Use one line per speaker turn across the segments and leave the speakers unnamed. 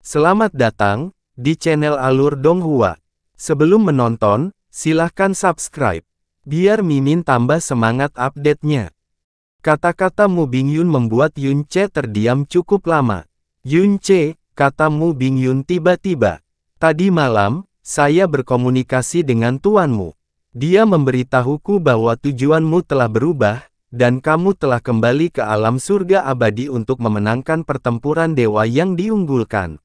Selamat datang di channel Alur Donghua. Sebelum menonton, silahkan subscribe, biar Mimin tambah semangat update-nya. Kata-kata Mu Bingyun membuat Yun Ce terdiam cukup lama. Yun Ce, kata Mu Bingyun tiba-tiba. Tadi malam, saya berkomunikasi dengan tuanmu. Dia memberitahuku bahwa tujuanmu telah berubah, dan kamu telah kembali ke alam surga abadi untuk memenangkan pertempuran dewa yang diunggulkan.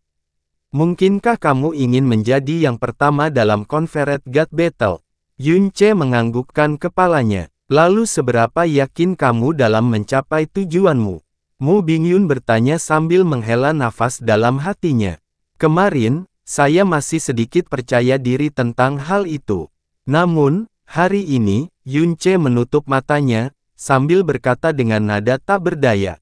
Mungkinkah kamu ingin menjadi yang pertama dalam Confederate God Battle? Yun Ce menganggukkan kepalanya. Lalu seberapa yakin kamu dalam mencapai tujuanmu? Mu Bingyun bertanya sambil menghela nafas dalam hatinya. Kemarin, saya masih sedikit percaya diri tentang hal itu. Namun, hari ini, Yun Ce menutup matanya, sambil berkata dengan nada tak berdaya.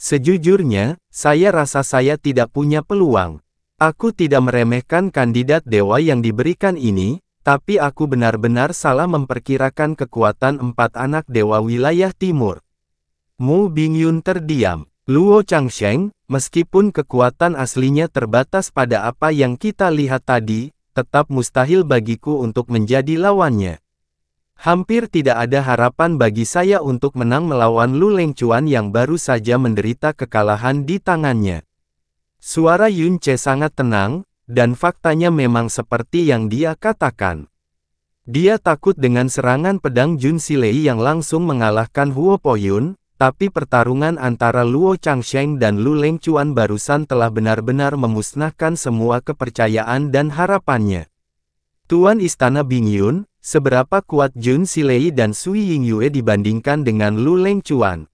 Sejujurnya, saya rasa saya tidak punya peluang. Aku tidak meremehkan kandidat dewa yang diberikan ini, tapi aku benar-benar salah memperkirakan kekuatan 4 anak dewa wilayah timur. Mu Bingyun terdiam. Luo Changsheng, meskipun kekuatan aslinya terbatas pada apa yang kita lihat tadi, tetap mustahil bagiku untuk menjadi lawannya. Hampir tidak ada harapan bagi saya untuk menang melawan Lu Lengquan yang baru saja menderita kekalahan di tangannya. Suara Yun Ce sangat tenang, dan faktanya memang seperti yang dia katakan. Dia takut dengan serangan pedang Jun Silei yang langsung mengalahkan Huo Poyun, tapi pertarungan antara Luo Changsheng dan Lu Lengquan barusan telah benar-benar memusnahkan semua kepercayaan dan harapannya. Tuan Istana Bingyun, seberapa kuat Jun Silei dan Sui Yingyue dibandingkan dengan Lu Lengquan?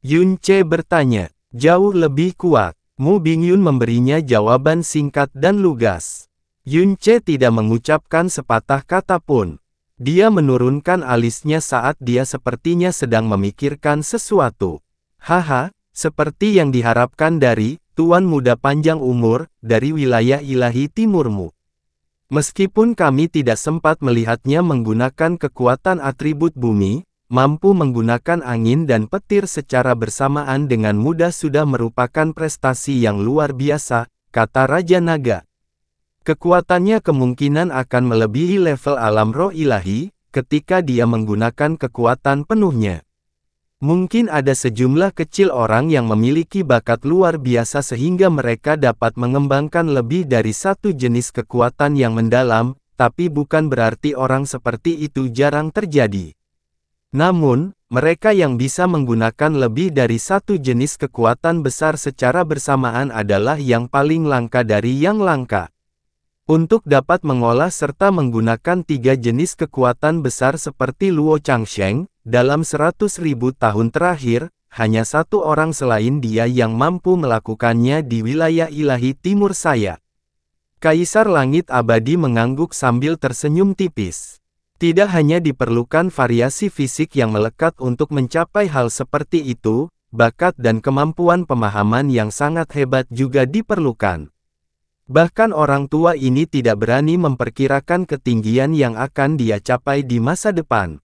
Yun Ce bertanya. Jauh lebih kuat. Mu Bingyun memberinya jawaban singkat dan lugas. Yun Ce tidak mengucapkan sepatah kata pun. Dia menurunkan alisnya saat dia sepertinya sedang memikirkan sesuatu. Haha, seperti yang diharapkan dari Tuan Muda Panjang Umur dari wilayah ilahi timurmu. Meskipun kami tidak sempat melihatnya menggunakan kekuatan atribut bumi, mampu menggunakan angin dan petir secara bersamaan dengan mudah sudah merupakan prestasi yang luar biasa, kata Raja Naga. Kekuatannya kemungkinan akan melebihi level alam roh ilahi, ketika dia menggunakan kekuatan penuhnya. Mungkin ada sejumlah kecil orang yang memiliki bakat luar biasa sehingga mereka dapat mengembangkan lebih dari satu jenis kekuatan yang mendalam, tapi bukan berarti orang seperti itu jarang terjadi. Namun, mereka yang bisa menggunakan lebih dari satu jenis kekuatan besar secara bersamaan adalah yang paling langka dari yang langka. Untuk dapat mengolah serta menggunakan 3 jenis kekuatan besar seperti Luo Changsheng, dalam 100.000 tahun terakhir, hanya satu orang selain dia yang mampu melakukannya di wilayah ilahi timur saya. Kaisar Langit Abadi mengangguk sambil tersenyum tipis. Tidak hanya diperlukan variasi fisik yang melekat untuk mencapai hal seperti itu, bakat dan kemampuan pemahaman yang sangat hebat juga diperlukan. Bahkan orang tua ini tidak berani memperkirakan ketinggian yang akan dia capai di masa depan.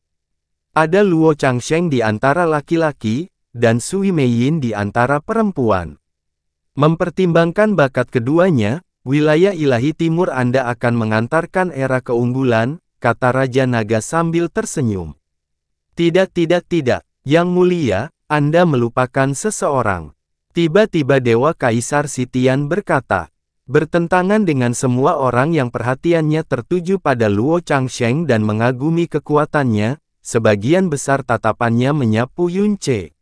Ada Luo Changsheng di antara laki-laki, dan Sui Meiyin di antara perempuan. Mempertimbangkan bakat keduanya, wilayah ilahi timur Anda akan mengantarkan era keunggulan, kata Raja Naga sambil tersenyum. Tidak, Yang Mulia, Anda melupakan seseorang. Tiba-tiba Dewa Kaisar Sitian berkata. Bertentangan dengan semua orang yang perhatiannya tertuju pada Luo Changsheng dan mengagumi kekuatannya, sebagian besar tatapannya menyapu Yun Ce.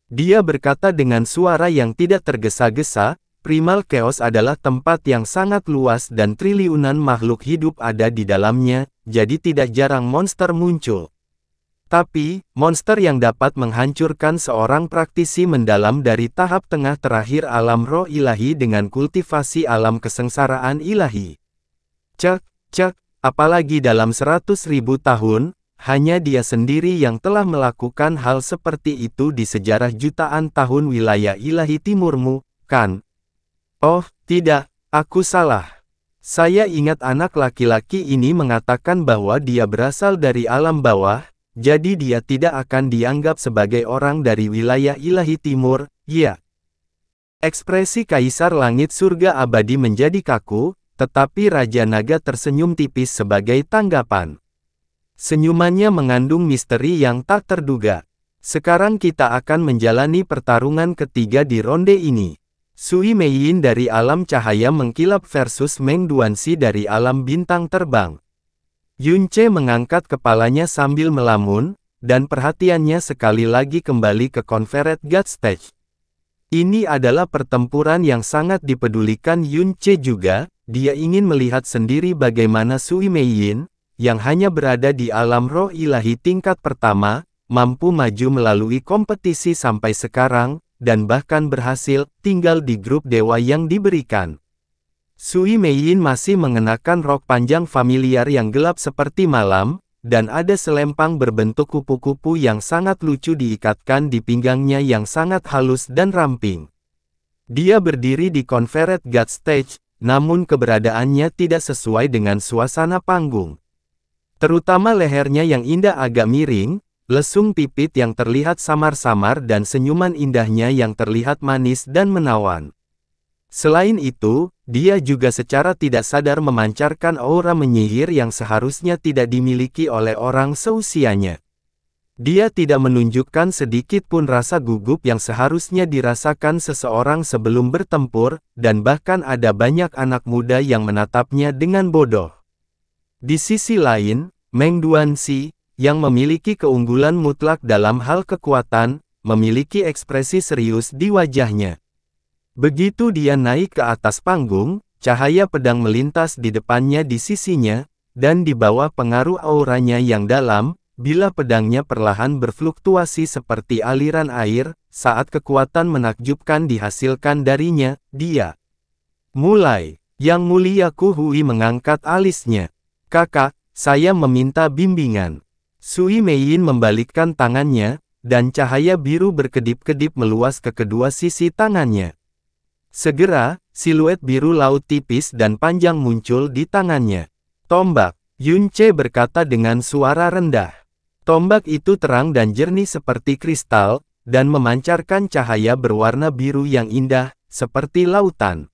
Dia berkata dengan suara yang tidak tergesa-gesa, Primal Chaos adalah tempat yang sangat luas dan triliunan makhluk hidup ada di dalamnya, jadi tidak jarang monster muncul. Tapi, monster yang dapat menghancurkan seorang praktisi mendalam dari tahap tengah terakhir alam roh ilahi dengan kultivasi alam kesengsaraan ilahi. Cek, apalagi dalam 100.000 tahun, hanya dia sendiri yang telah melakukan hal seperti itu di sejarah jutaan tahun wilayah ilahi timurmu, kan? Oh, tidak, aku salah. Saya ingat anak laki-laki ini mengatakan bahwa dia berasal dari alam bawah, jadi dia tidak akan dianggap sebagai orang dari wilayah ilahi timur, ya. Ekspresi Kaisar Langit Surga Abadi menjadi kaku, tetapi Raja Naga tersenyum tipis sebagai tanggapan. Senyumannya mengandung misteri yang tak terduga. Sekarang kita akan menjalani pertarungan ketiga di ronde ini. Sui Meiyin dari alam cahaya mengkilap versus Meng Duanxi dari alam bintang terbang. Yunce mengangkat kepalanya sambil melamun, dan perhatiannya sekali lagi kembali ke Confederate God Stage. Ini adalah pertempuran yang sangat dipedulikan Yunce juga. Dia ingin melihat sendiri bagaimana Sui Meiyin, yang hanya berada di alam roh ilahi tingkat pertama, mampu maju melalui kompetisi sampai sekarang, dan bahkan berhasil tinggal di grup dewa yang diberikan. Sui Meiyin masih mengenakan rok panjang familiar yang gelap seperti malam, dan ada selempang berbentuk kupu-kupu yang sangat lucu diikatkan di pinggangnya yang sangat halus dan ramping. Dia berdiri di Confederate God Stage, namun keberadaannya tidak sesuai dengan suasana panggung. Terutama lehernya yang indah agak miring, lesung pipit yang terlihat samar-samar dan senyuman indahnya yang terlihat manis dan menawan. Selain itu, dia juga secara tidak sadar memancarkan aura menyihir yang seharusnya tidak dimiliki oleh orang seusianya. Dia tidak menunjukkan sedikit pun rasa gugup yang seharusnya dirasakan seseorang sebelum bertempur, dan bahkan ada banyak anak muda yang menatapnya dengan bodoh. Di sisi lain, Meng Duanxi, yang memiliki keunggulan mutlak dalam hal kekuatan, memiliki ekspresi serius di wajahnya. Begitu dia naik ke atas panggung, cahaya pedang melintas di depannya di sisinya, dan di bawah pengaruh auranya yang dalam, bila pedangnya perlahan berfluktuasi seperti aliran air, saat kekuatan menakjubkan dihasilkan darinya, dia mulai. Yang Mulia Ku Hui mengangkat alisnya. Kakak, saya meminta bimbingan. Sui Meiyin membalikkan tangannya, dan cahaya biru berkedip-kedip meluas ke kedua sisi tangannya. Segera, siluet biru laut tipis dan panjang muncul di tangannya. Tombak, Yunce berkata dengan suara rendah. Tombak itu terang dan jernih seperti kristal, dan memancarkan cahaya berwarna biru yang indah, seperti lautan.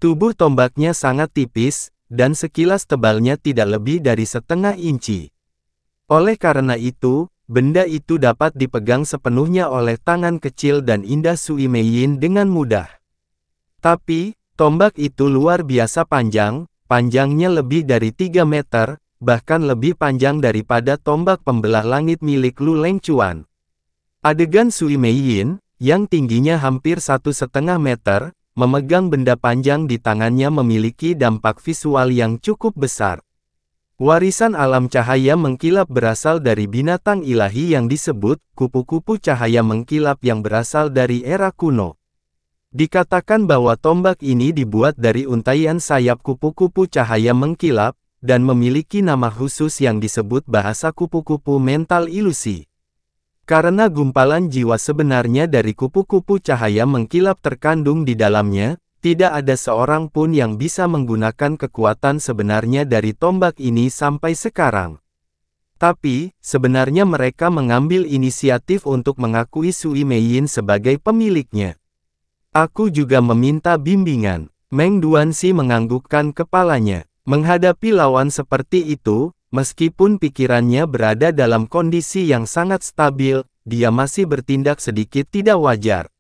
Tubuh tombaknya sangat tipis, dan sekilas tebalnya tidak lebih dari setengah inci. Oleh karena itu, benda itu dapat dipegang sepenuhnya oleh tangan kecil dan indah Sui Meiyin dengan mudah. Tapi, tombak itu luar biasa panjang, panjangnya lebih dari 3 meter, bahkan lebih panjang daripada tombak pembelah langit milik Lu Lengcuan. Adegan Sui Meiyin, yang tingginya hampir 1,5 meter, memegang benda panjang di tangannya memiliki dampak visual yang cukup besar. Warisan alam cahaya mengkilap berasal dari binatang ilahi yang disebut kupu-kupu cahaya mengkilap yang berasal dari era kuno. Dikatakan bahwa tombak ini dibuat dari untaian sayap kupu-kupu cahaya mengkilap, dan memiliki nama khusus yang disebut bahasa kupu-kupu mental ilusi. Karena gumpalan jiwa sebenarnya dari kupu-kupu cahaya mengkilap terkandung di dalamnya, tidak ada seorang pun yang bisa menggunakan kekuatan sebenarnya dari tombak ini sampai sekarang. Tapi, sebenarnya mereka mengambil inisiatif untuk mengakui Sui Meiyin sebagai pemiliknya. Aku juga meminta bimbingan. Meng Duanxi menganggukkan kepalanya. Menghadapi lawan seperti itu, meskipun pikirannya berada dalam kondisi yang sangat stabil, dia masih bertindak sedikit tidak wajar.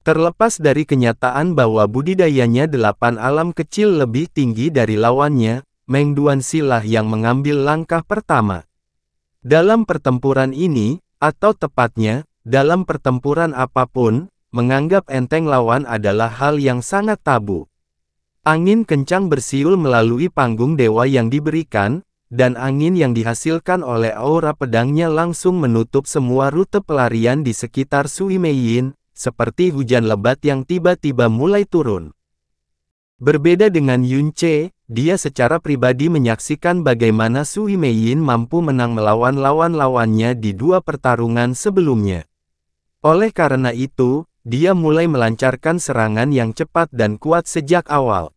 Terlepas dari kenyataan bahwa budidayanya 8 alam kecil lebih tinggi dari lawannya, Meng Duanxi lah yang mengambil langkah pertama. Dalam pertempuran ini, atau tepatnya, dalam pertempuran apapun, menganggap enteng lawan adalah hal yang sangat tabu. Angin kencang bersiul melalui panggung dewa yang diberikan, dan angin yang dihasilkan oleh aura pedangnya langsung menutup semua rute pelarian di sekitar Sui Meiyin, seperti hujan lebat yang tiba-tiba mulai turun. Berbeda dengan Yunce, dia secara pribadi menyaksikan bagaimana Sui Meiyin mampu menang melawan lawan-lawannya di 2 pertarungan sebelumnya. Oleh karena itu, dia mulai melancarkan serangan yang cepat dan kuat sejak awal.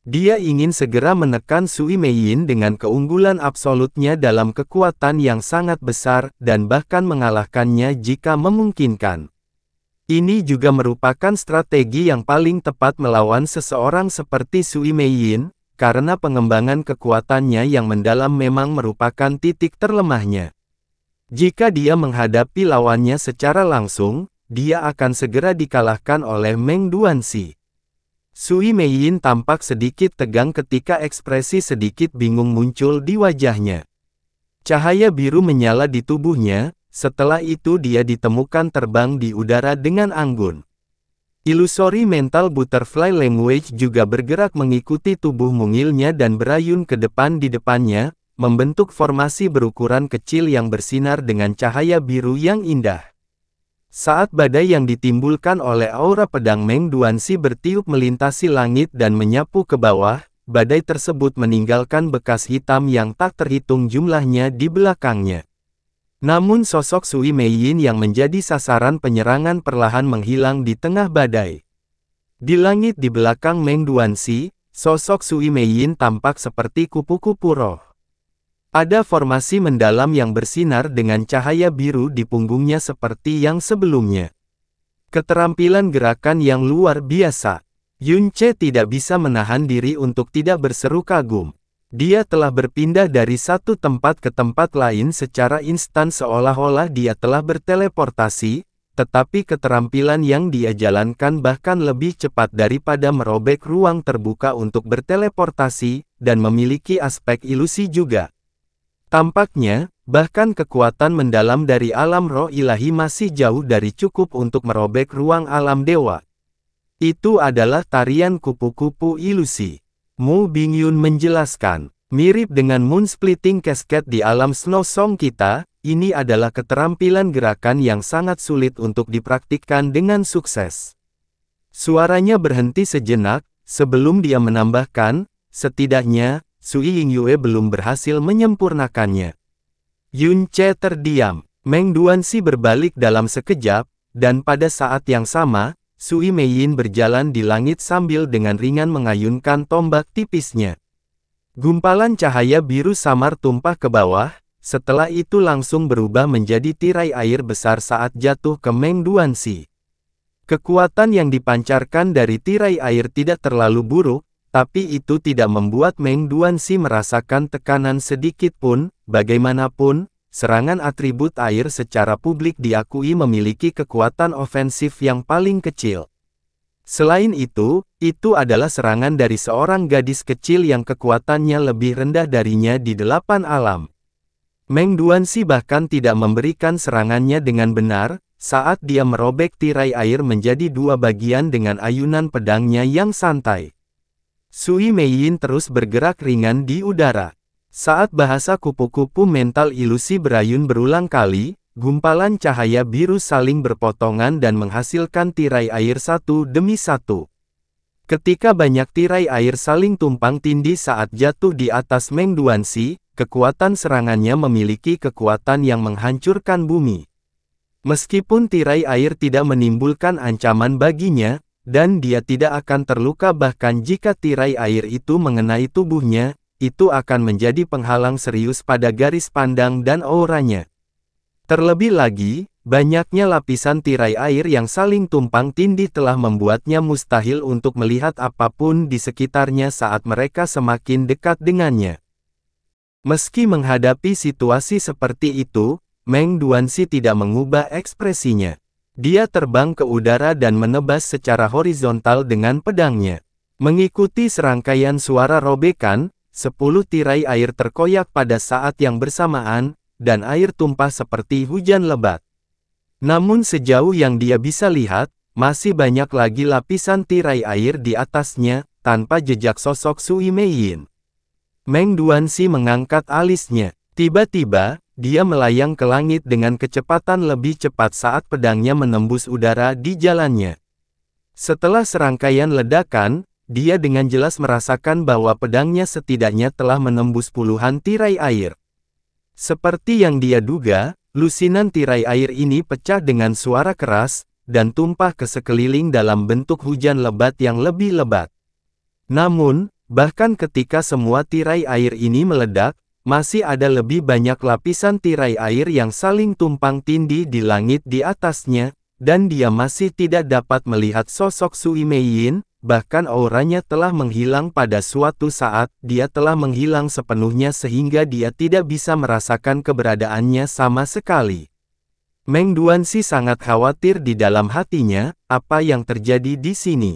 Dia ingin segera menekan Sui Meiyin dengan keunggulan absolutnya dalam kekuatan yang sangat besar, dan bahkan mengalahkannya jika memungkinkan. Ini juga merupakan strategi yang paling tepat melawan seseorang seperti Sui Meiyin, karena pengembangan kekuatannya yang mendalam memang merupakan titik terlemahnya. Jika dia menghadapi lawannya secara langsung, dia akan segera dikalahkan oleh Meng Duanxi. Sui Meiyin tampak sedikit tegang ketika ekspresi sedikit bingung muncul di wajahnya. Cahaya biru menyala di tubuhnya, setelah itu dia ditemukan terbang di udara dengan anggun. Illusory Mental Butterfly Language juga bergerak mengikuti tubuh mungilnya dan berayun ke depan di depannya, membentuk formasi berukuran kecil yang bersinar dengan cahaya biru yang indah. Saat badai yang ditimbulkan oleh aura pedang Meng Duanxi bertiup melintasi langit dan menyapu ke bawah, badai tersebut meninggalkan bekas hitam yang tak terhitung jumlahnya di belakangnya. Namun sosok Sui Meiyin yang menjadi sasaran penyerangan perlahan menghilang di tengah badai. Di langit di belakang Meng Duanxi, sosok Sui Meiyin tampak seperti kupu-kupu roh. Ada formasi mendalam yang bersinar dengan cahaya biru di punggungnya seperti yang sebelumnya. Keterampilan gerakan yang luar biasa. Yun Ce tidak bisa menahan diri untuk tidak berseru kagum. Dia telah berpindah dari satu tempat ke tempat lain secara instan seolah-olah dia telah berteleportasi, tetapi keterampilan yang dia jalankan bahkan lebih cepat daripada merobek ruang terbuka untuk berteleportasi, dan memiliki aspek ilusi juga. Tampaknya, bahkan kekuatan mendalam dari alam roh ilahi masih jauh dari cukup untuk merobek ruang alam dewa. Itu adalah tarian kupu-kupu ilusi. Mu Bingyun menjelaskan, mirip dengan Moon Splitting Cascade di alam Snow Song kita, ini adalah keterampilan gerakan yang sangat sulit untuk dipraktikkan dengan sukses. Suaranya berhenti sejenak, sebelum dia menambahkan, setidaknya, Sui Yingyue belum berhasil menyempurnakannya. Yun Ce terdiam, Meng Duanxi berbalik dalam sekejap, dan pada saat yang sama, Sui Meiyin berjalan di langit sambil dengan ringan mengayunkan tombak tipisnya. Gumpalan cahaya biru samar tumpah ke bawah, setelah itu langsung berubah menjadi tirai air besar saat jatuh ke Meng Duanxi. Kekuatan yang dipancarkan dari tirai air tidak terlalu buruk, tapi itu tidak membuat Meng Duanxi merasakan tekanan sedikit pun. Bagaimanapun, serangan atribut air secara publik diakui memiliki kekuatan ofensif yang paling kecil. Selain itu adalah serangan dari seorang gadis kecil yang kekuatannya lebih rendah darinya di 8 alam. Meng Duanxi bahkan tidak memberikan serangannya dengan benar, saat dia merobek tirai air menjadi dua bagian dengan ayunan pedangnya yang santai. Sui Meiyin terus bergerak ringan di udara. Saat bahasa kupu-kupu mental ilusi berayun berulang kali, gumpalan cahaya biru saling berpotongan dan menghasilkan tirai air satu demi satu. Ketika banyak tirai air saling tumpang tindih saat jatuh di atas Meng Duanxi, kekuatan serangannya memiliki kekuatan yang menghancurkan bumi. Meskipun tirai air tidak menimbulkan ancaman baginya, dan dia tidak akan terluka bahkan jika tirai air itu mengenai tubuhnya, itu akan menjadi penghalang serius pada garis pandang dan auranya. Terlebih lagi, banyaknya lapisan tirai air yang saling tumpang tindih telah membuatnya mustahil untuk melihat apapun di sekitarnya saat mereka semakin dekat dengannya. Meski menghadapi situasi seperti itu, Meng Duanxi tidak mengubah ekspresinya. Dia terbang ke udara dan menebas secara horizontal dengan pedangnya. Mengikuti serangkaian suara robekan, 10 tirai air terkoyak pada saat yang bersamaan, dan air tumpah seperti hujan lebat. Namun sejauh yang dia bisa lihat, masih banyak lagi lapisan tirai air di atasnya, tanpa jejak sosok Sui Meiyin. Meng Duanxi mengangkat alisnya. Tiba-tiba, dia melayang ke langit dengan kecepatan lebih cepat saat pedangnya menembus udara di jalannya. Setelah serangkaian ledakan, dia dengan jelas merasakan bahwa pedangnya setidaknya telah menembus puluhan tirai air. Seperti yang dia duga, lusinan tirai air ini pecah dengan suara keras, dan tumpah ke sekeliling dalam bentuk hujan lebat yang lebih lebat. Namun, bahkan ketika semua tirai air ini meledak, masih ada lebih banyak lapisan tirai air yang saling tumpang tindih di langit di atasnya, dan dia masih tidak dapat melihat sosok Sui Meiyin, bahkan auranya telah menghilang pada suatu saat, dia telah menghilang sepenuhnya sehingga dia tidak bisa merasakan keberadaannya sama sekali. Meng Duanxi sangat khawatir di dalam hatinya, apa yang terjadi di sini?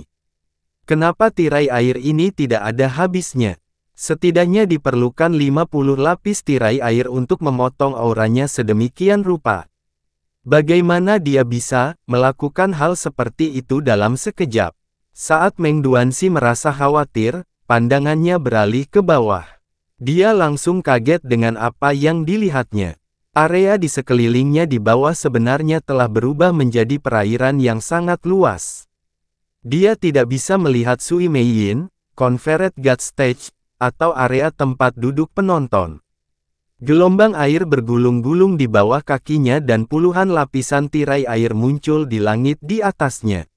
Kenapa tirai air ini tidak ada habisnya? Setidaknya diperlukan 50 lapis tirai air untuk memotong auranya sedemikian rupa. Bagaimana dia bisa melakukan hal seperti itu dalam sekejap? Saat Meng Duanxi merasa khawatir, pandangannya beralih ke bawah. Dia langsung kaget dengan apa yang dilihatnya. Area di sekelilingnya di bawah sebenarnya telah berubah menjadi perairan yang sangat luas. Dia tidak bisa melihat Sui Meiyin, Conferred God Stage, atau area tempat duduk penonton. Gelombang air bergulung-gulung di bawah kakinya dan puluhan lapisan tirai air muncul di langit di atasnya.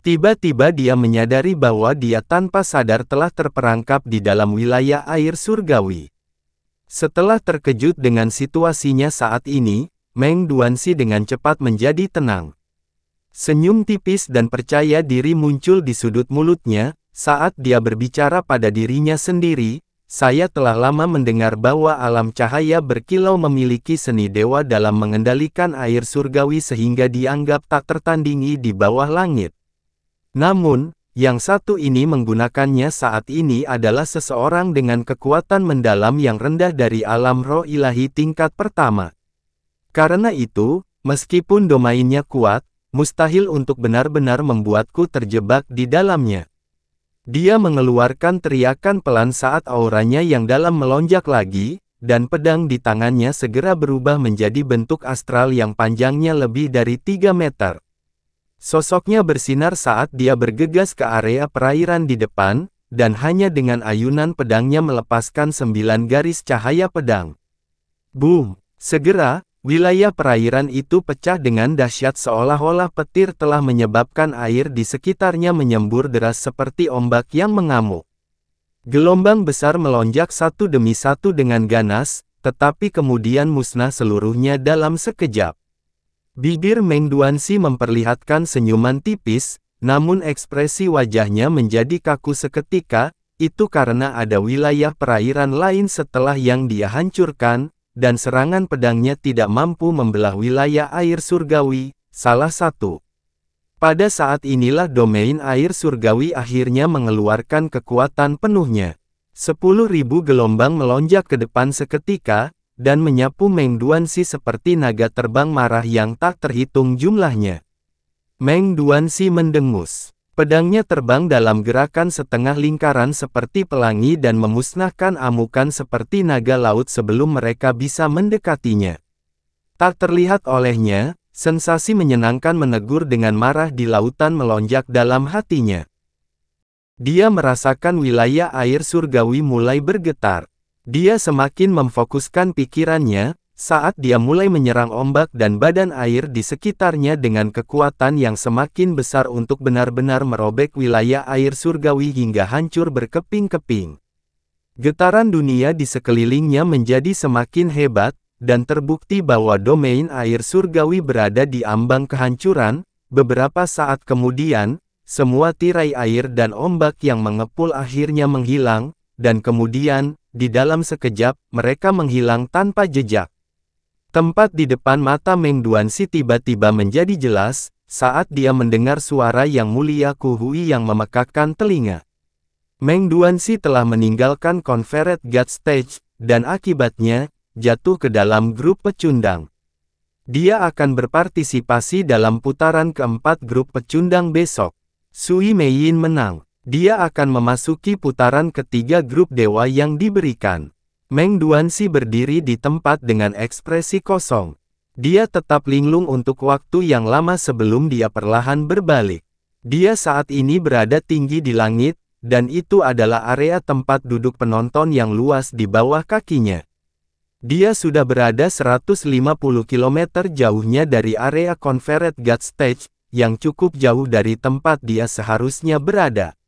Tiba-tiba dia menyadari bahwa dia tanpa sadar telah terperangkap di dalam wilayah air surgawi. Setelah terkejut dengan situasinya saat ini, Meng Duanxi dengan cepat menjadi tenang. Senyum tipis dan percaya diri muncul di sudut mulutnya, saat dia berbicara pada dirinya sendiri. Saya telah lama mendengar bahwa alam cahaya berkilau memiliki seni dewa dalam mengendalikan air surgawi sehingga dianggap tak tertandingi di bawah langit. Namun, yang satu ini menggunakannya saat ini adalah seseorang dengan kekuatan mendalam yang rendah dari alam roh ilahi tingkat pertama. Karena itu, meskipun domainnya kuat, mustahil untuk benar-benar membuatku terjebak di dalamnya. Dia mengeluarkan teriakan pelan saat auranya yang dalam melonjak lagi, dan pedang di tangannya segera berubah menjadi bentuk astral yang panjangnya lebih dari 3 meter. Sosoknya bersinar saat dia bergegas ke area perairan di depan, dan hanya dengan ayunan pedangnya melepaskan 9 garis cahaya pedang. Boom! Segera, wilayah perairan itu pecah dengan dahsyat seolah-olah petir telah menyebabkan air di sekitarnya menyembur deras seperti ombak yang mengamuk. Gelombang besar melonjak satu demi satu dengan ganas, tetapi kemudian musnah seluruhnya dalam sekejap. Bibir Meng Duanxi memperlihatkan senyuman tipis, namun ekspresi wajahnya menjadi kaku seketika, itu karena ada wilayah perairan lain setelah yang dia hancurkan, dan serangan pedangnya tidak mampu membelah wilayah air surgawi, salah satu. Pada saat inilah domain air surgawi akhirnya mengeluarkan kekuatan penuhnya. 10.000 gelombang melonjak ke depan seketika, dan menyapu Meng Duanxi seperti naga terbang marah yang tak terhitung jumlahnya. Meng Duanxi mendengus. Pedangnya terbang dalam gerakan setengah lingkaran seperti pelangi dan memusnahkan amukan seperti naga laut sebelum mereka bisa mendekatinya. Tak terlihat olehnya, sensasi menyenangkan menegur dengan marah di lautan melonjak dalam hatinya. Dia merasakan wilayah air surgawi mulai bergetar. Dia semakin memfokuskan pikirannya, saat dia mulai menyerang ombak dan badan air di sekitarnya dengan kekuatan yang semakin besar untuk benar-benar merobek wilayah air surgawi hingga hancur berkeping-keping. Getaran dunia di sekelilingnya menjadi semakin hebat, dan terbukti bahwa domain air surgawi berada di ambang kehancuran. Beberapa saat kemudian, semua tirai air dan ombak yang mengepul akhirnya menghilang, dan kemudian, di dalam sekejap, mereka menghilang tanpa jejak. Tempat di depan mata Meng Duanxi tiba-tiba menjadi jelas, saat dia mendengar suara yang mulia Kuhui yang memekakkan telinga. Meng Duanxi telah meninggalkan Conferred God Stage, dan akibatnya, jatuh ke dalam grup pecundang. Dia akan berpartisipasi dalam putaran keempat grup pecundang besok. Sui Meiyin menang. Dia akan memasuki putaran ketiga grup dewa yang diberikan. Meng Duanxi berdiri di tempat dengan ekspresi kosong. Dia tetap linglung untuk waktu yang lama sebelum dia perlahan berbalik. Dia saat ini berada tinggi di langit, dan itu adalah area tempat duduk penonton yang luas di bawah kakinya. Dia sudah berada 150 km jauhnya dari area Conferred God Stage, yang cukup jauh dari tempat dia seharusnya berada.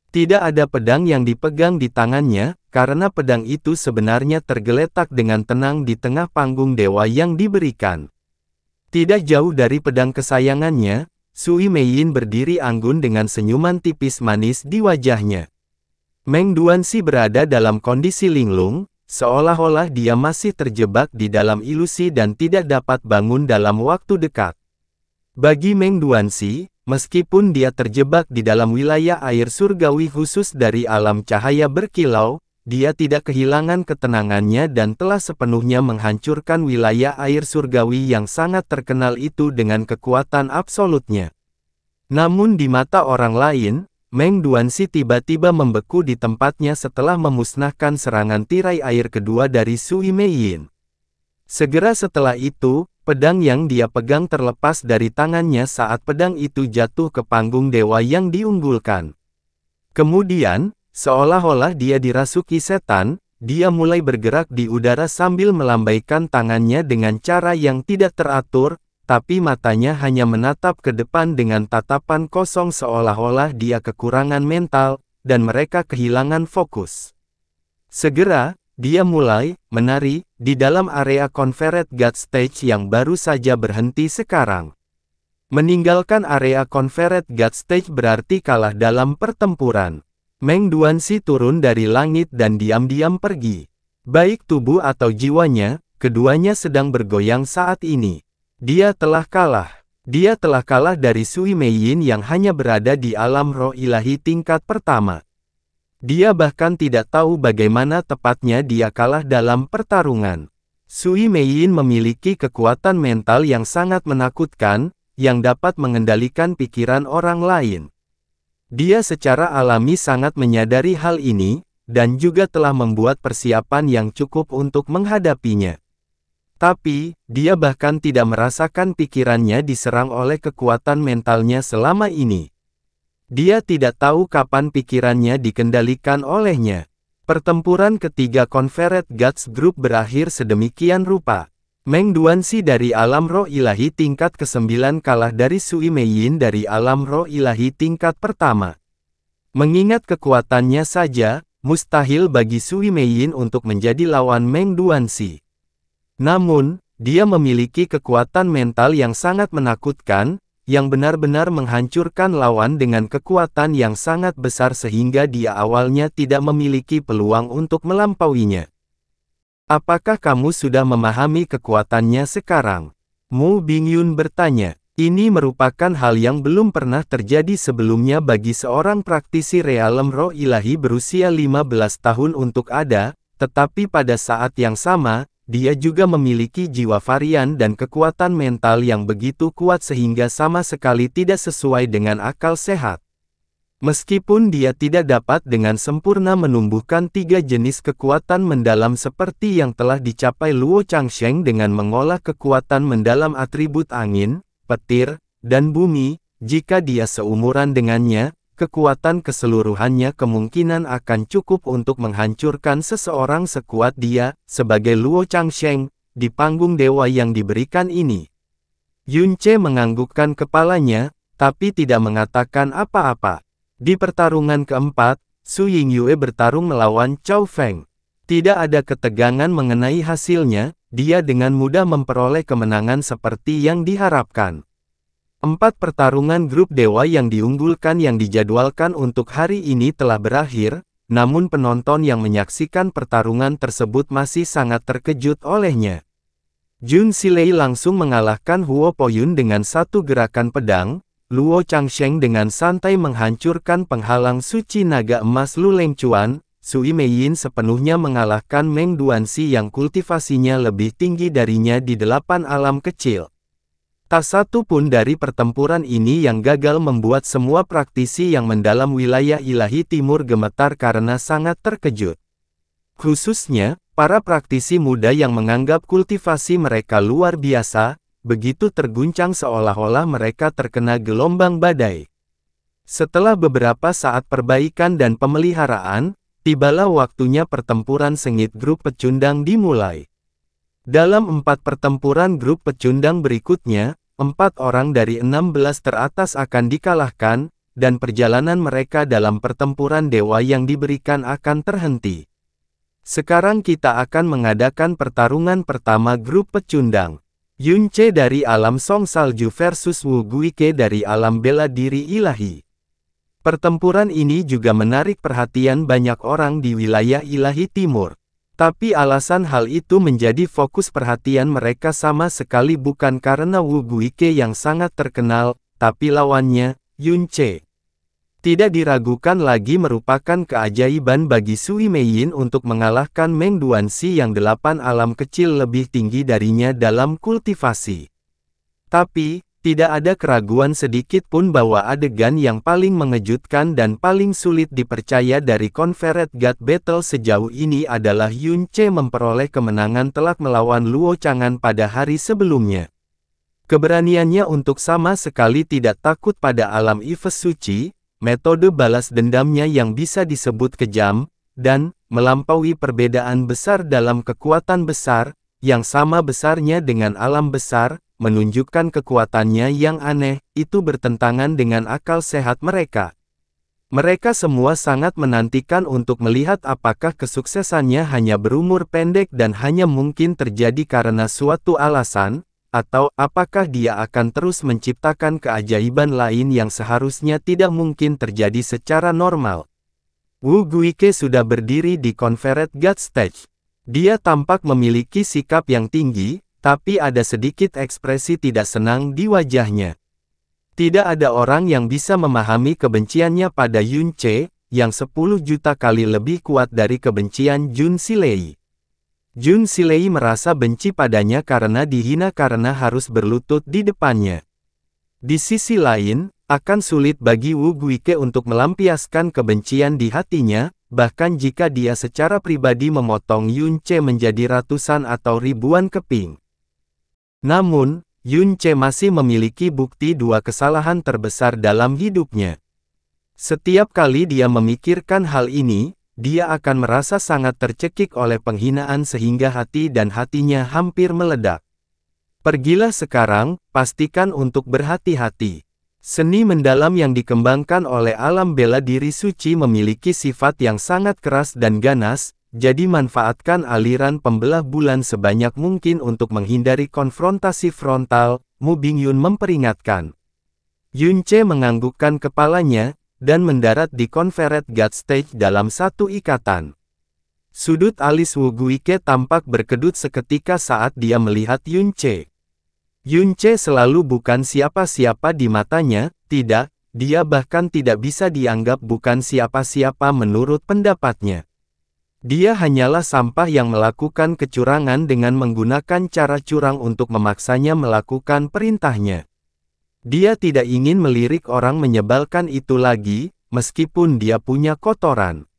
Tidak ada pedang yang dipegang di tangannya, karena pedang itu sebenarnya tergeletak dengan tenang di tengah panggung dewa yang diberikan. Tidak jauh dari pedang kesayangannya, Sui Meiyin berdiri anggun dengan senyuman tipis manis di wajahnya. Meng Duanxi berada dalam kondisi linglung, seolah-olah dia masih terjebak di dalam ilusi dan tidak dapat bangun dalam waktu dekat. Bagi Meng Duanxi, meskipun dia terjebak di dalam wilayah air surgawi khusus dari alam cahaya berkilau, dia tidak kehilangan ketenangannya dan telah sepenuhnya menghancurkan wilayah air surgawi yang sangat terkenal itu dengan kekuatan absolutnya. Namun di mata orang lain, Meng Duanxi tiba-tiba membeku di tempatnya setelah memusnahkan serangan tirai air kedua dari Sui Meiyin. Segera setelah itu, pedang yang dia pegang terlepas dari tangannya saat pedang itu jatuh ke panggung dewa yang diunggulkan. Kemudian, seolah-olah dia dirasuki setan, dia mulai bergerak di udara sambil melambaikan tangannya dengan cara yang tidak teratur, tapi matanya hanya menatap ke depan dengan tatapan kosong seolah-olah dia kekurangan mental, dan mereka kehilangan fokus. Segera, dia mulai menari di dalam area Conferred God Stage yang baru saja berhenti sekarang. Meninggalkan area Conferred God Stage berarti kalah dalam pertempuran. Meng Duanxi turun dari langit dan diam-diam pergi. Baik tubuh atau jiwanya, keduanya sedang bergoyang saat ini. Dia telah kalah. Dia telah kalah dari Sui Meiyin yang hanya berada di alam roh ilahi tingkat pertama. Dia bahkan tidak tahu bagaimana tepatnya dia kalah dalam pertarungan. Sui Meiyin memiliki kekuatan mental yang sangat menakutkan, yang dapat mengendalikan pikiran orang lain. Dia secara alami sangat menyadari hal ini, dan juga telah membuat persiapan yang cukup untuk menghadapinya. Tapi, dia bahkan tidak merasakan pikirannya diserang oleh kekuatan mentalnya selama ini. Dia tidak tahu kapan pikirannya dikendalikan olehnya. Pertempuran ketiga Conferred Gods Group berakhir sedemikian rupa. Meng Duanxi dari alam roh ilahi tingkat ke-9 kalah dari Sui Meiyin dari alam roh ilahi tingkat pertama. Mengingat kekuatannya saja, mustahil bagi Sui Meiyin untuk menjadi lawan Meng Duanxi. Namun, dia memiliki kekuatan mental yang sangat menakutkan, yang benar-benar menghancurkan lawan dengan kekuatan yang sangat besar sehingga dia awalnya tidak memiliki peluang untuk melampauinya. Apakah kamu sudah memahami kekuatannya sekarang? Mu Bingyun bertanya. Ini merupakan hal yang belum pernah terjadi sebelumnya bagi seorang praktisi realem roh ilahi berusia 15 tahun untuk ada, tetapi pada saat yang sama, dia juga memiliki jiwa varian dan kekuatan mental yang begitu kuat sehingga sama sekali tidak sesuai dengan akal sehat. Meskipun dia tidak dapat dengan sempurna menumbuhkan 3 jenis kekuatan mendalam seperti yang telah dicapai Luo Changsheng dengan mengolah kekuatan mendalam atribut angin, petir, dan bumi, jika dia seumuran dengannya, kekuatan keseluruhannya kemungkinan akan cukup untuk menghancurkan seseorang sekuat dia, sebagai Luo Changsheng, di panggung dewa yang diberikan ini. Yun Ce menganggukkan kepalanya, tapi tidak mengatakan apa-apa. Di pertarungan keempat, Su Yingyue bertarung melawan Chao Feng. Tidak ada ketegangan mengenai hasilnya, dia dengan mudah memperoleh kemenangan seperti yang diharapkan. 4 pertarungan grup dewa yang diunggulkan yang dijadwalkan untuk hari ini telah berakhir, namun penonton yang menyaksikan pertarungan tersebut masih sangat terkejut olehnya. Jun Silei langsung mengalahkan Huo Poyun dengan satu gerakan pedang, Luo Changsheng dengan santai menghancurkan penghalang suci naga emas Lu Lengchuan, Sui Meiyin sepenuhnya mengalahkan Meng Duanxi yang kultivasinya lebih tinggi darinya di 8 alam kecil. Tak satu pun dari pertempuran ini yang gagal membuat semua praktisi yang mendalam wilayah ilahi timur gemetar karena sangat terkejut. Khususnya, para praktisi muda yang menganggap kultivasi mereka luar biasa, begitu terguncang seolah-olah mereka terkena gelombang badai. Setelah beberapa saat perbaikan dan pemeliharaan, tibalah waktunya pertempuran sengit grup pecundang dimulai. Dalam 4 pertempuran grup pecundang berikutnya, 4 orang dari 16 teratas akan dikalahkan, dan perjalanan mereka dalam pertempuran dewa yang diberikan akan terhenti. Sekarang kita akan mengadakan pertarungan pertama grup pecundang. Yunce dari alam Song Salju versus Wu Guike dari alam bela diri ilahi. Pertempuran ini juga menarik perhatian banyak orang di wilayah ilahi timur. Tapi alasan hal itu menjadi fokus perhatian mereka sama sekali bukan karena Wu Guike yang sangat terkenal, tapi lawannya, Yunce. Tidak diragukan lagi merupakan keajaiban bagi Sui Meiyin untuk mengalahkan Meng Duanxi yang 8 alam kecil lebih tinggi darinya dalam kultivasi. Tapi, tidak ada keraguan sedikit pun bahwa adegan yang paling mengejutkan dan paling sulit dipercaya dari Conferred God Battle sejauh ini adalah Yunce memperoleh kemenangan telak melawan Luo Chang'an pada hari sebelumnya. Keberaniannya untuk sama sekali tidak takut pada alam Ifes suci, metode balas dendamnya yang bisa disebut kejam, dan melampaui perbedaan besar dalam kekuatan besar, yang sama besarnya dengan alam besar, menunjukkan kekuatannya yang aneh, itu bertentangan dengan akal sehat mereka. Mereka semua sangat menantikan untuk melihat apakah kesuksesannya hanya berumur pendek dan hanya mungkin terjadi karena suatu alasan, atau apakah dia akan terus menciptakan keajaiban lain yang seharusnya tidak mungkin terjadi secara normal. Wu Guike sudah berdiri di Conferred God Stage. Dia tampak memiliki sikap yang tinggi, tapi ada sedikit ekspresi tidak senang di wajahnya. Tidak ada orang yang bisa memahami kebenciannya pada Yunce, yang 10 juta kali lebih kuat dari kebencian Jun Silei. Jun Silei merasa benci padanya karena dihina karena harus berlutut di depannya. Di sisi lain, akan sulit bagi Wu Guike untuk melampiaskan kebencian di hatinya, bahkan jika dia secara pribadi memotong Yunce menjadi ratusan atau ribuan keping. Namun, Yunce masih memiliki bukti 2 kesalahan terbesar dalam hidupnya. Setiap kali dia memikirkan hal ini, dia akan merasa sangat tercekik oleh penghinaan sehingga hati dan hatinya hampir meledak. Pergilah sekarang, pastikan untuk berhati-hati. Seni mendalam yang dikembangkan oleh alam bela diri suci memiliki sifat yang sangat keras dan ganas, jadi manfaatkan aliran pembelah bulan sebanyak mungkin untuk menghindari konfrontasi frontal, Mu Bingyun memperingatkan. Yunce menganggukkan kepalanya, dan mendarat di Conferred God Stage dalam satu ikatan. Sudut alis Wu Guike tampak berkedut seketika saat dia melihat Yunce. Yunce selalu bukan siapa-siapa di matanya, tidak, dia bahkan tidak bisa dianggap bukan siapa-siapa menurut pendapatnya. Dia hanyalah sampah yang melakukan kecurangan dengan menggunakan cara curang untuk memaksanya melakukan perintahnya. Dia tidak ingin melirik orang menyebalkan itu lagi, meskipun dia punya kotoran.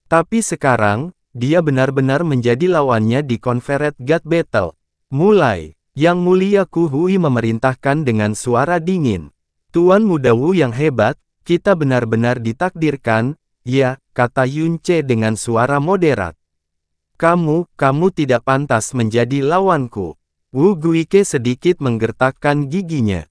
Tapi sekarang, dia benar-benar menjadi lawannya di Conferred God Battle. Mulai, Yang Mulia Ku Hui memerintahkan dengan suara dingin. Tuan Muda Wu yang hebat, kita benar-benar ditakdirkan, ya, kata Yunce dengan suara moderat. Kamu tidak pantas menjadi lawanku. Wu Guike sedikit menggertakkan giginya.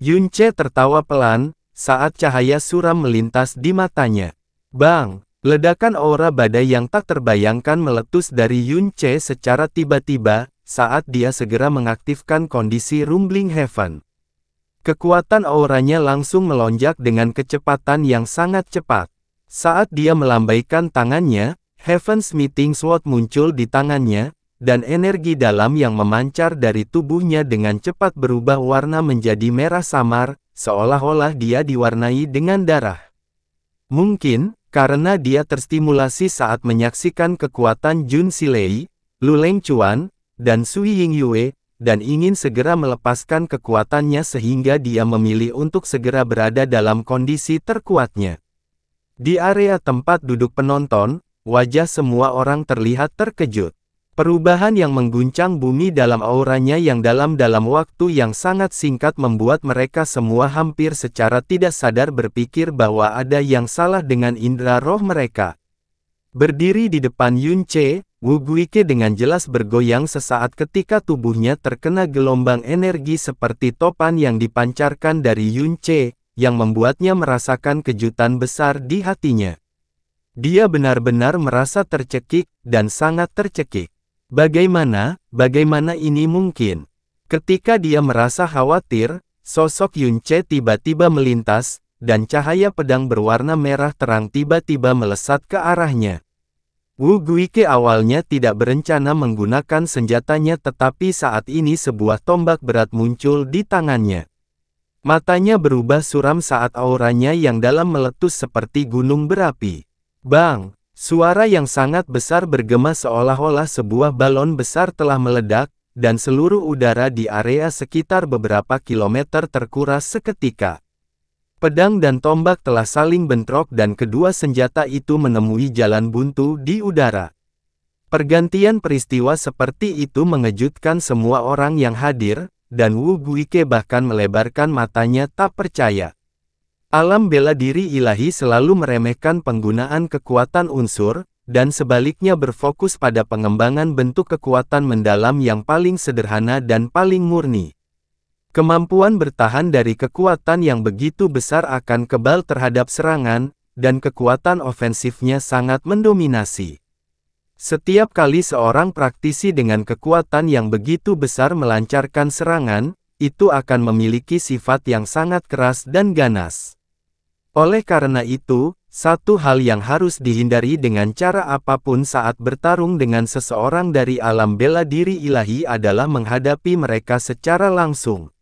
Yunce tertawa pelan, saat cahaya suram melintas di matanya. Bang! Ledakan aura badai yang tak terbayangkan meletus dari Yunce secara tiba-tiba, saat dia segera mengaktifkan kondisi Rumbling Heaven. Kekuatan auranya langsung melonjak dengan kecepatan yang sangat cepat. Saat dia melambaikan tangannya, Heaven's Meeting Sword muncul di tangannya, dan energi dalam yang memancar dari tubuhnya dengan cepat berubah warna menjadi merah samar, seolah-olah dia diwarnai dengan darah. Mungkin, karena dia terstimulasi saat menyaksikan kekuatan Jun Silei, Lu Lengquan, dan Sui Yingyue, dan ingin segera melepaskan kekuatannya sehingga dia memilih untuk segera berada dalam kondisi terkuatnya. Di area tempat duduk penonton, wajah semua orang terlihat terkejut. Perubahan yang mengguncang bumi dalam auranya yang dalam waktu yang sangat singkat membuat mereka semua hampir secara tidak sadar berpikir bahwa ada yang salah dengan indera roh mereka. Berdiri di depan Yunce, Wu Guike dengan jelas bergoyang sesaat ketika tubuhnya terkena gelombang energi seperti topan yang dipancarkan dari Yunce, yang membuatnya merasakan kejutan besar di hatinya. Dia benar-benar merasa tercekik, dan sangat tercekik. Bagaimana ini mungkin? Ketika dia merasa khawatir, sosok Yun Ce tiba-tiba melintas, dan cahaya pedang berwarna merah terang tiba-tiba melesat ke arahnya. Wu Guike awalnya tidak berencana menggunakan senjatanya, tetapi saat ini sebuah tombak berat muncul di tangannya. Matanya berubah suram saat auranya yang dalam meletus seperti gunung berapi. Bang! Suara yang sangat besar bergema seolah-olah sebuah balon besar telah meledak, dan seluruh udara di area sekitar beberapa kilometer terkuras seketika. Pedang dan tombak telah saling bentrok dan kedua senjata itu menemui jalan buntu di udara. Pergantian peristiwa seperti itu mengejutkan semua orang yang hadir, dan Wu Guike bahkan melebarkan matanya tak percaya. Alam bela diri ilahi selalu meremehkan penggunaan kekuatan unsur, dan sebaliknya berfokus pada pengembangan bentuk kekuatan mendalam yang paling sederhana dan paling murni. Kemampuan bertahan dari kekuatan yang begitu besar akan kebal terhadap serangan, dan kekuatan ofensifnya sangat mendominasi. Setiap kali seorang praktisi dengan kekuatan yang begitu besar melancarkan serangan, itu akan memiliki sifat yang sangat keras dan ganas. Oleh karena itu, satu hal yang harus dihindari dengan cara apapun saat bertarung dengan seseorang dari alam bela diri ilahi adalah menghadapi mereka secara langsung.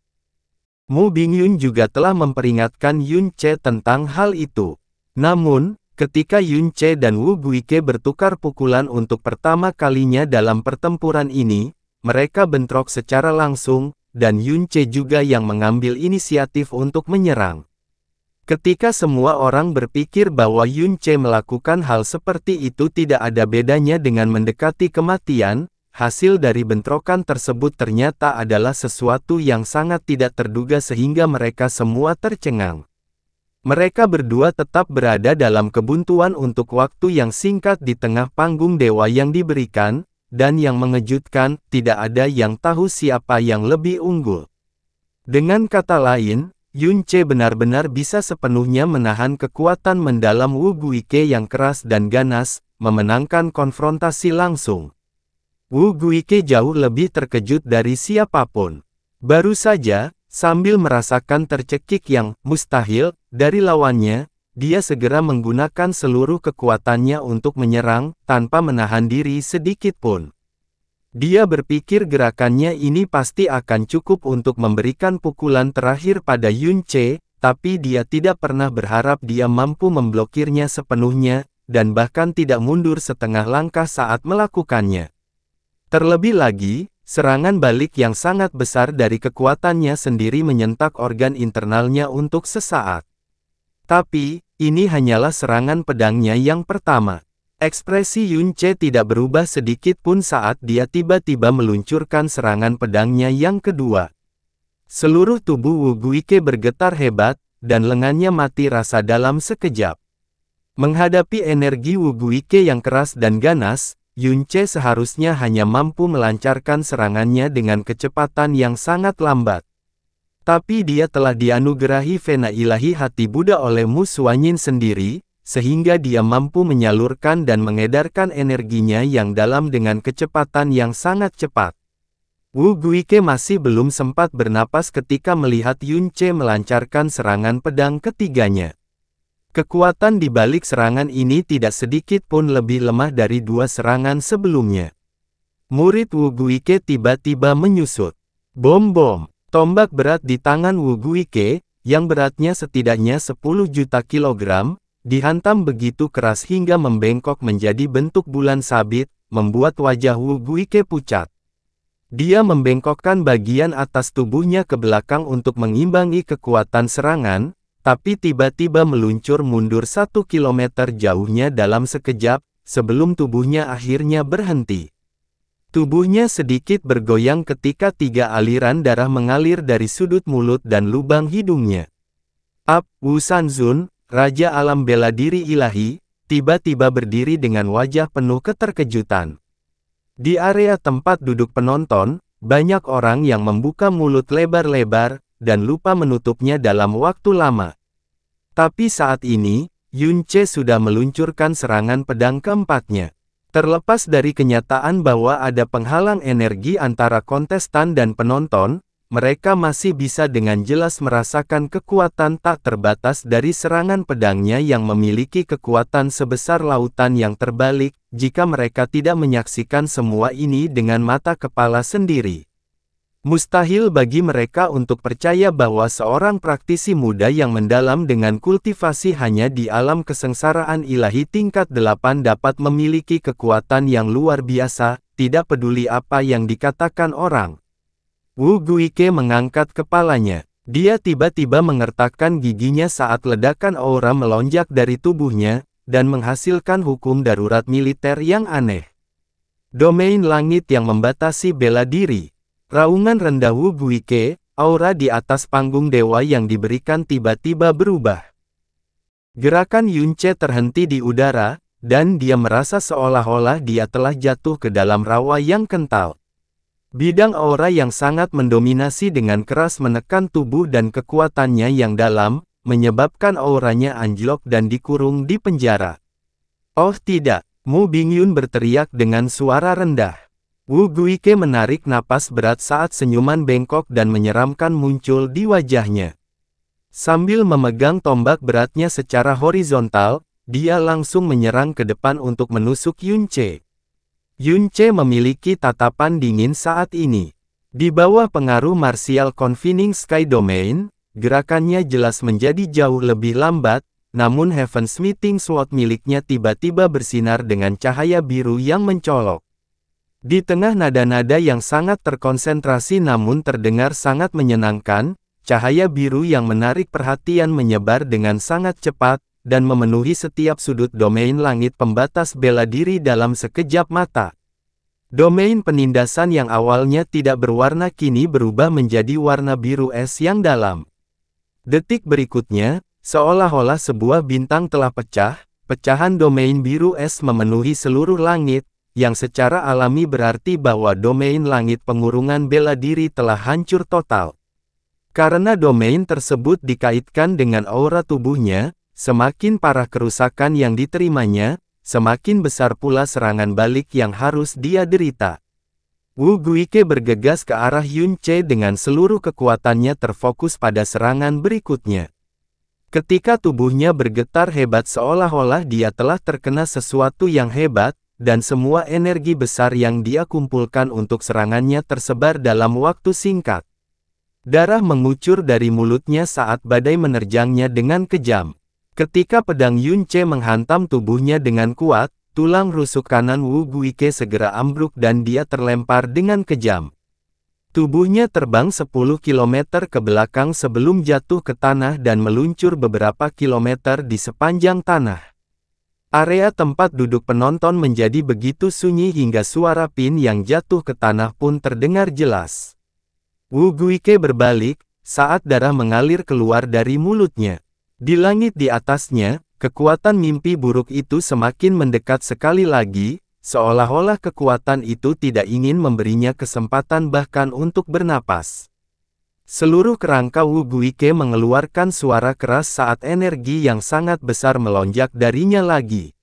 Mu Bingyun juga telah memperingatkan Yun Ce tentang hal itu. Namun, ketika Yun Ce dan Wu Guike bertukar pukulan untuk pertama kalinya dalam pertempuran ini, mereka bentrok secara langsung, dan Yun Ce juga yang mengambil inisiatif untuk menyerang. Ketika semua orang berpikir bahwa Yun Ce melakukan hal seperti itu tidak ada bedanya dengan mendekati kematian, hasil dari bentrokan tersebut ternyata adalah sesuatu yang sangat tidak terduga sehingga mereka semua tercengang. Mereka berdua tetap berada dalam kebuntuan untuk waktu yang singkat di tengah panggung dewa yang diberikan, dan yang mengejutkan, tidak ada yang tahu siapa yang lebih unggul. Dengan kata lain, Yun Ce benar-benar bisa sepenuhnya menahan kekuatan mendalam Wu Guike yang keras dan ganas, memenangkan konfrontasi langsung. Wu Guike jauh lebih terkejut dari siapapun. Baru saja, sambil merasakan tercekik yang mustahil dari lawannya, dia segera menggunakan seluruh kekuatannya untuk menyerang, tanpa menahan diri sedikit pun. Dia berpikir gerakannya ini pasti akan cukup untuk memberikan pukulan terakhir pada Yun Ce, tapi dia tidak pernah berharap dia mampu memblokirnya sepenuhnya, dan bahkan tidak mundur setengah langkah saat melakukannya. Terlebih lagi, serangan balik yang sangat besar dari kekuatannya sendiri menyentak organ internalnya untuk sesaat. Tapi, ini hanyalah serangan pedangnya yang pertama. Ekspresi Yun Ce tidak berubah sedikit pun saat dia tiba-tiba meluncurkan serangan pedangnya yang kedua. Seluruh tubuh Wu Guike bergetar hebat, dan lengannya mati rasa dalam sekejap. Menghadapi energi Wu Guike yang keras dan ganas, Yun Ce seharusnya hanya mampu melancarkan serangannya dengan kecepatan yang sangat lambat. Tapi dia telah dianugerahi vena ilahi hati Buddha oleh Mu Suanyin sendiri, sehingga dia mampu menyalurkan dan mengedarkan energinya yang dalam dengan kecepatan yang sangat cepat. Wu Guike masih belum sempat bernapas ketika melihat Yun Ce melancarkan serangan pedang ketiganya. Kekuatan di balik serangan ini tidak sedikit pun lebih lemah dari dua serangan sebelumnya. Murid Wu Guike tiba-tiba menyusut. Bom-bom! Tombak berat di tangan Wu Guike, yang beratnya setidaknya 10 juta kilogram, dihantam begitu keras hingga membengkok menjadi bentuk bulan sabit, membuat wajah Wu Guike pucat. Dia membengkokkan bagian atas tubuhnya ke belakang untuk mengimbangi kekuatan serangan, tapi tiba-tiba meluncur mundur 1 kilometer jauhnya dalam sekejap, sebelum tubuhnya akhirnya berhenti. Tubuhnya sedikit bergoyang ketika 3 aliran darah mengalir dari sudut mulut dan lubang hidungnya. Wu Sanzun, Raja Alam Bela Diri Ilahi, tiba-tiba berdiri dengan wajah penuh keterkejutan. Di area tempat duduk penonton, banyak orang yang membuka mulut lebar-lebar, dan lupa menutupnya dalam waktu lama. Tapi saat ini, Yun Ce sudah meluncurkan serangan pedang keempatnya. Terlepas dari kenyataan bahwa ada penghalang energi antara kontestan dan penonton, mereka masih bisa dengan jelas merasakan kekuatan tak terbatas dari serangan pedangnya yang memiliki kekuatan sebesar lautan yang terbalik, jika mereka tidak menyaksikan semua ini dengan mata kepala sendiri. Mustahil bagi mereka untuk percaya bahwa seorang praktisi muda yang mendalam dengan kultivasi hanya di alam kesengsaraan ilahi tingkat 8 dapat memiliki kekuatan yang luar biasa, tidak peduli apa yang dikatakan orang. Wu Guike mengangkat kepalanya. Dia tiba-tiba mengertakkan giginya saat ledakan aura melonjak dari tubuhnya, dan menghasilkan hukum darurat militer yang aneh. Domain langit yang membatasi bela diri. Raungan rendah Wu Guike, aura di atas panggung dewa yang diberikan tiba-tiba berubah. Gerakan Yunce terhenti di udara, dan dia merasa seolah-olah dia telah jatuh ke dalam rawa yang kental. Bidang aura yang sangat mendominasi dengan keras menekan tubuh dan kekuatannya yang dalam, menyebabkan auranya anjlok dan dikurung di penjara. Oh tidak, Mu Bingyun berteriak dengan suara rendah. Wu Guike menarik napas berat saat senyuman bengkok dan menyeramkan muncul di wajahnya. Sambil memegang tombak beratnya secara horizontal, dia langsung menyerang ke depan untuk menusuk Yunce. Yunce memiliki tatapan dingin saat ini. Di bawah pengaruh Martial Confining Sky Domain, gerakannya jelas menjadi jauh lebih lambat, namun Heaven's Meeting Sword miliknya tiba-tiba bersinar dengan cahaya biru yang mencolok. Di tengah nada-nada yang sangat terkonsentrasi namun terdengar sangat menyenangkan, cahaya biru yang menarik perhatian menyebar dengan sangat cepat, dan memenuhi setiap sudut domain langit pembatas bela diri dalam sekejap mata. Domain penindasan yang awalnya tidak berwarna kini berubah menjadi warna biru es yang dalam. Detik berikutnya, seolah-olah sebuah bintang telah pecah, pecahan domain biru es memenuhi seluruh langit, yang secara alami berarti bahwa domain langit pengurungan bela diri telah hancur total. Karena domain tersebut dikaitkan dengan aura tubuhnya, semakin parah kerusakan yang diterimanya, semakin besar pula serangan balik yang harus dia derita. Wu Guike bergegas ke arah Yunce dengan seluruh kekuatannya terfokus pada serangan berikutnya. Ketika tubuhnya bergetar hebat seolah-olah dia telah terkena sesuatu yang hebat, dan semua energi besar yang dia kumpulkan untuk serangannya tersebar dalam waktu singkat. Darah mengucur dari mulutnya saat badai menerjangnya dengan kejam. Ketika pedang Yunce menghantam tubuhnya dengan kuat, tulang rusuk kanan Wu Guike segera ambruk dan dia terlempar dengan kejam. Tubuhnya terbang 10 km ke belakang sebelum jatuh ke tanah dan meluncur beberapa kilometer di sepanjang tanah. Area tempat duduk penonton menjadi begitu sunyi hingga suara pin yang jatuh ke tanah pun terdengar jelas. Wu Guike berbalik, saat darah mengalir keluar dari mulutnya. Di langit di atasnya, kekuatan mimpi buruk itu semakin mendekat sekali lagi, seolah-olah kekuatan itu tidak ingin memberinya kesempatan bahkan untuk bernapas. Seluruh kerangka Wu Guike mengeluarkan suara keras saat energi yang sangat besar melonjak darinya lagi.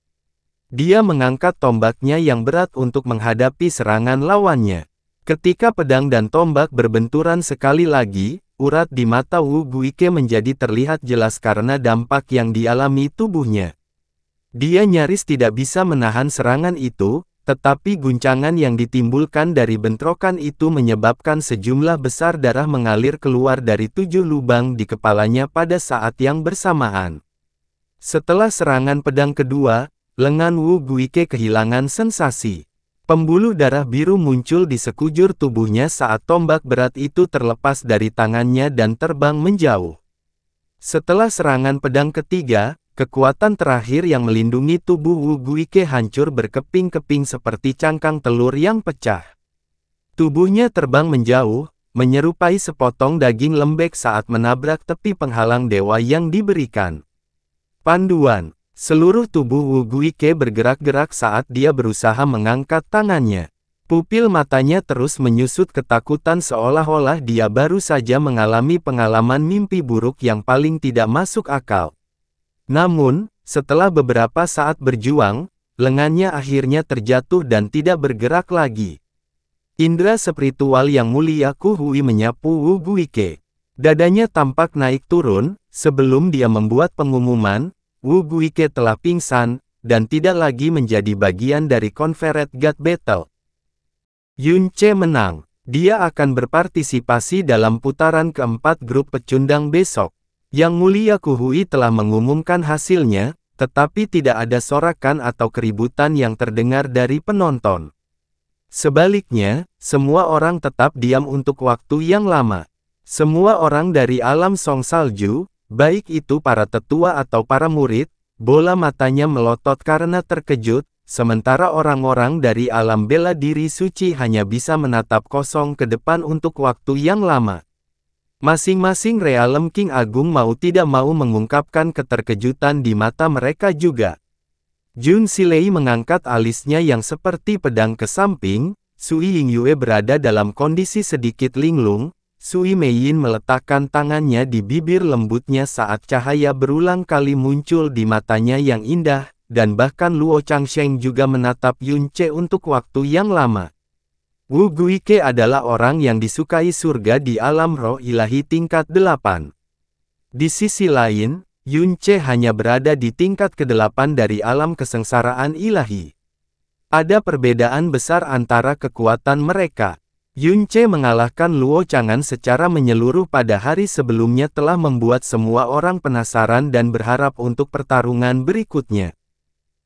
Dia mengangkat tombaknya yang berat untuk menghadapi serangan lawannya. Ketika pedang dan tombak berbenturan sekali lagi, urat di mata Wu Guike menjadi terlihat jelas karena dampak yang dialami tubuhnya. Dia nyaris tidak bisa menahan serangan itu, tetapi guncangan yang ditimbulkan dari bentrokan itu menyebabkan sejumlah besar darah mengalir keluar dari 7 lubang di kepalanya pada saat yang bersamaan. Setelah serangan pedang kedua, lengan Wu Guike kehilangan sensasi. Pembuluh darah biru muncul di sekujur tubuhnya saat tombak berat itu terlepas dari tangannya dan terbang menjauh. Setelah serangan pedang ketiga, kekuatan terakhir yang melindungi tubuh Wu Guike hancur berkeping-keping seperti cangkang telur yang pecah. Tubuhnya terbang menjauh, menyerupai sepotong daging lembek saat menabrak tepi penghalang dewa yang diberikan. Panduan, seluruh tubuh Wu Guike bergerak-gerak saat dia berusaha mengangkat tangannya. Pupil matanya terus menyusut ketakutan seolah-olah dia baru saja mengalami pengalaman mimpi buruk yang paling tidak masuk akal. Namun, setelah beberapa saat berjuang, lengannya akhirnya terjatuh dan tidak bergerak lagi. Indra spiritual yang mulia Ku Hui menyapu Wu Guike. Dadanya tampak naik turun, sebelum dia membuat pengumuman, Wu Guike telah pingsan, dan tidak lagi menjadi bagian dari Confederate God Battle. Yun Ce menang. Dia akan berpartisipasi dalam putaran keempat grup pecundang besok. Yang mulia Ku Hui telah mengumumkan hasilnya, tetapi tidak ada sorakan atau keributan yang terdengar dari penonton. Sebaliknya, semua orang tetap diam untuk waktu yang lama. Semua orang dari alam Song Salju, baik itu para tetua atau para murid, bola matanya melotot karena terkejut, sementara orang-orang dari alam bela diri suci hanya bisa menatap kosong ke depan untuk waktu yang lama. Masing-masing realem King Agung mau tidak mau mengungkapkan keterkejutan di mata mereka juga. Jun Silei mengangkat alisnya yang seperti pedang ke samping, Sui Yingyue berada dalam kondisi sedikit linglung, Sui Meiyin meletakkan tangannya di bibir lembutnya saat cahaya berulang kali muncul di matanya yang indah, dan bahkan Luo Changsheng juga menatap Yun Ce untuk waktu yang lama. Wu Guike adalah orang yang disukai surga di alam roh ilahi tingkat 8. Di sisi lain, Yun Ce hanya berada di tingkat ke-8 dari alam kesengsaraan ilahi. Ada perbedaan besar antara kekuatan mereka. Yun Ce mengalahkan Luo Chang'an secara menyeluruh pada hari sebelumnya telah membuat semua orang penasaran dan berharap untuk pertarungan berikutnya.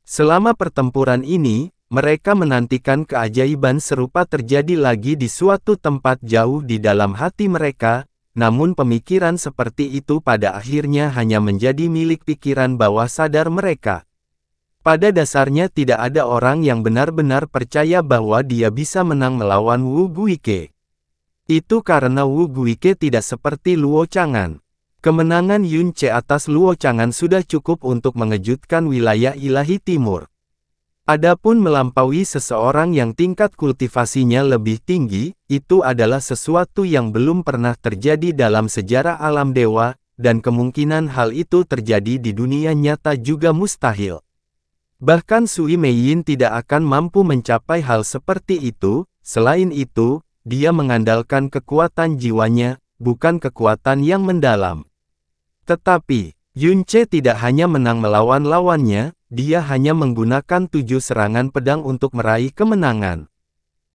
Selama pertempuran ini, mereka menantikan keajaiban serupa terjadi lagi di suatu tempat jauh di dalam hati mereka, namun pemikiran seperti itu pada akhirnya hanya menjadi milik pikiran bawah sadar mereka. Pada dasarnya tidak ada orang yang benar-benar percaya bahwa dia bisa menang melawan Wu Guike. Itu karena Wu Guike tidak seperti Luo Chang'an. Kemenangan Yun Ce atas Luo Chang'an sudah cukup untuk mengejutkan wilayah ilahi timur. Adapun melampaui seseorang yang tingkat kultivasinya lebih tinggi, itu adalah sesuatu yang belum pernah terjadi dalam sejarah alam dewa, dan kemungkinan hal itu terjadi di dunia nyata juga mustahil. Bahkan Sui Meiyin tidak akan mampu mencapai hal seperti itu. Selain itu, dia mengandalkan kekuatan jiwanya, bukan kekuatan yang mendalam. Tetapi, Yun Ce tidak hanya menang melawan lawannya, dia hanya menggunakan 7 serangan pedang untuk meraih kemenangan.